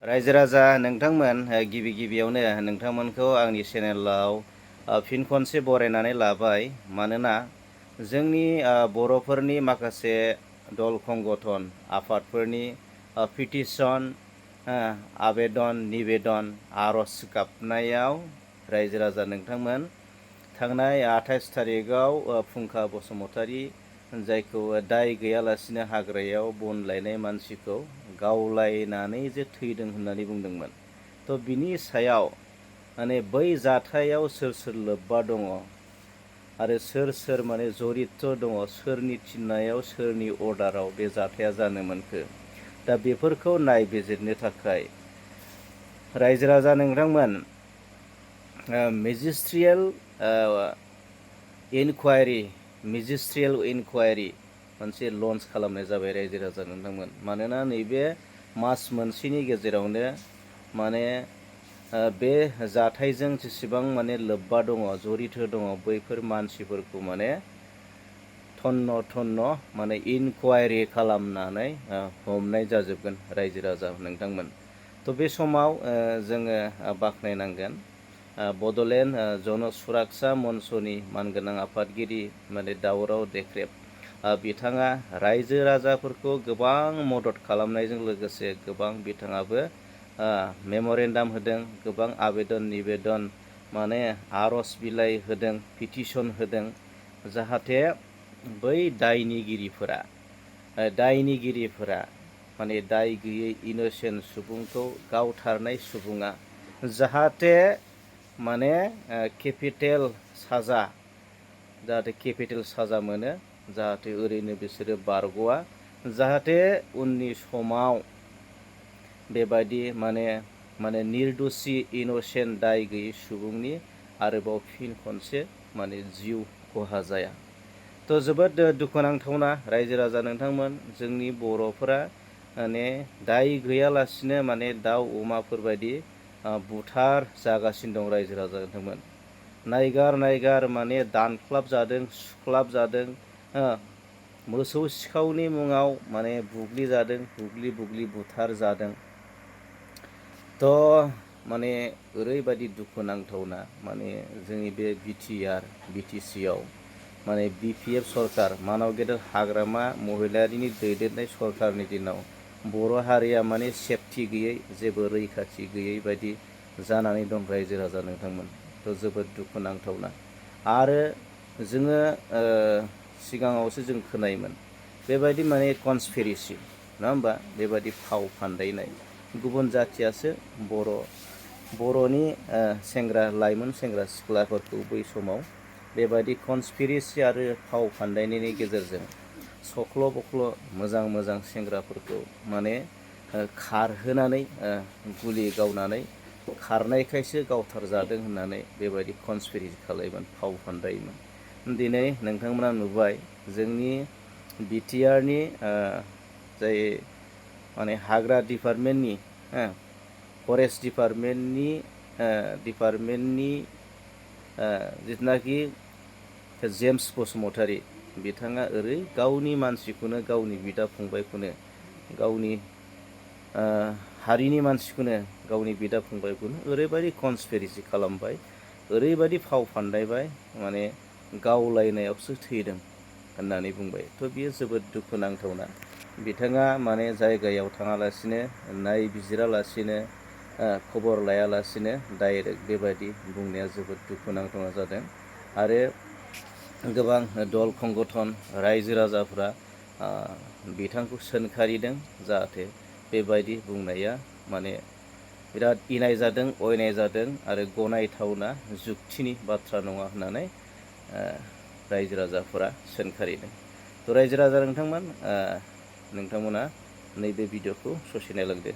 रायजो राजा नोंथांमोन गिबि गिबियावनो नोंथांमोनखौ आंनि चेनेलाव फिन खनसे बरायनानै लाबाय। मानोना जोंनि बर'फोरनि माखासे दल संगठन आफादफोरनि पिटिसन आबेदन निवेदन आर'ज गाबनायाव रायजो राजा नोंथांमोन थांनाय 28 थारिखआव फुंखा बसुमतारी जायखौ दाय गैयालासिनो हाग्रायाव बन लायनाय मानसिखौ गावलायनानै जे थैदों होननानै बुंदोंमोन। थ' बिनि सायाव माने बै जाथायाव सोर सोर लोब्बा दङ आरो सोर सोर माने जरित दङ, सोरनि थिननायाव सोरनि अर्डाराव बे जाथाया जानो मोनखो, दा बेफोरखौ नायबिजिरनो थाखाय रायजो राजा नोंथांमोन मेजिस्ट्रियेल इनकुवारि मोनसे लन्च खालामनाय जाबाय रायजो राजा नोंथांमोन। मानोना नैबे मास मोनसेनि गेजेरावनो माने बे जाथायजों जेसेबां माने लोब्बा दङ, जरित दङ, बैफोर मानसिफोरखौ माने थन्न थन्न माने इनकुवारि खालामनानै हमनाय जाजोबगोन रायजो राजा नोंथांमोन। थ' बे समाव जोङो बाख्नायनांगोन बड'लेण्ड जन सुरक्षा मन्चनि मानगोनां आफादगिरि माने दावराव देख्रेब बिथाङा रायजो राजाफोरखौ गोबां मदद खालामनायजों लोगोसे गोबां बिथाङाबो मेम'रेन्डाम होदों, गोबां आबेदन निवेदन माने आर'ज बिलाइ होदों, पिटिसन होदों, जाहाथे बै दायनिगिरिफोरा माने दाय गैयै इनोसेन्ट सुबुंखौ गावथारनाय सुबुङा जाहाथे माने केपिटेल साजा मोनो, जाहाथे ओरैनो बिसोरो बारग'आ, जाहाथे उननि समाव बेबायदि माने निर्दोषि इनोसेन्ट दाय गैयै सुबुंनि आरोबाव फिन खनसे माने जिउ खहा जाया। थ' जोबोद दुखुनांथावना रायजो राजा नोंथांमोन, जोंनि बर'फोरा माने दाय गैयालासिनो माने दाउ अमाफोरबायदि बुथार जागासिनो दं रायजो राजा नोंथांमोन। नायगार माने दानख्लाब जादों, सुख्लाब जादों, मोसौ सिखावनि मुङाव माने बुग्लि बुथार जादों। थ' माने ओरैबायदि दुखुनांथावना माने जोंनि बे बिटिसिआव माने BPF सरकार मानाव गेदेर हाग्रामा महिलारिनि दैदेननाय सरकारनि दिनाव बर' हारिया माने सेफटि गैयै, जेबो रैखाथि गैयै बायदि जानानै दं रायजो राजा नोंथांमोन। थ' जोबोद दुखुनांथावना। आरो जोङो सिगाङावसो जों खोनायोमोन बेबायदि माने कनस्पिरेसि, नङा होमबा, बेबायदि फाव फान्दायनाय गुबुन जाथियासो बर'नि लाइमोन सेंग्रा सिख्लाफोरखौ बै समाव बेबायदि कनस्पिरेसि आरो फाव फान्दायनायनि गेजेरजों सख्ल' बख्ल' मोजां सेंग्राफोरखौ माने खारहोनानै गुलि गावनानै खारनायखायसो गावथारजादों होननानै बेबायदि कनस्पिरेसि खालायोमोन, फाव फान्दायोमोन। दिनै नोंथांमोना नुबाय जोंनि बिटिआरनि जाय माने हाग्रा डिपार्टमेन्टनि फरेस्ट डिपार्टमेन्टनि जिथुनाखि जेम्स बसुमतारी बिथाङा गावनि मानसिखौनो, गावनि बिदा फंबायखौनो, गावनि हारिनि मानसिखौनो, गावनि बिदा फंबायखौनो ओरैबायदि कनस्पिरेसि खालामबाय, ओरैबायदि फाव फान्दायबाय माने गावलायनायावसो थैदों होननानै बुंबाय। थ' बियो जोबोद दुखुनांथावना। बिथाङा माने जायगायाव थाङालासिनो, नायबिजिरालासिनो, खबर लायालासिनो डाइरेक्ट बेबायदि बुंनाया जोबोद दुखुनांथावना जादों। आरो गोबां दल संगठन रायजो राजाफ्रा बिथांखौ सोंखारिदों, जाहाथे बेबायदि बुंनाया माने बिराद इनाय जादों, अयनाय जादों आरो गनायथावना जुक्तिनि बाथ्रा नङा होननानै रायजो राजाफोरा सोंखारिदों। थ' रायजो राजा नोंथांमोना नैबे भिडिअखौ ससे नायलांदो।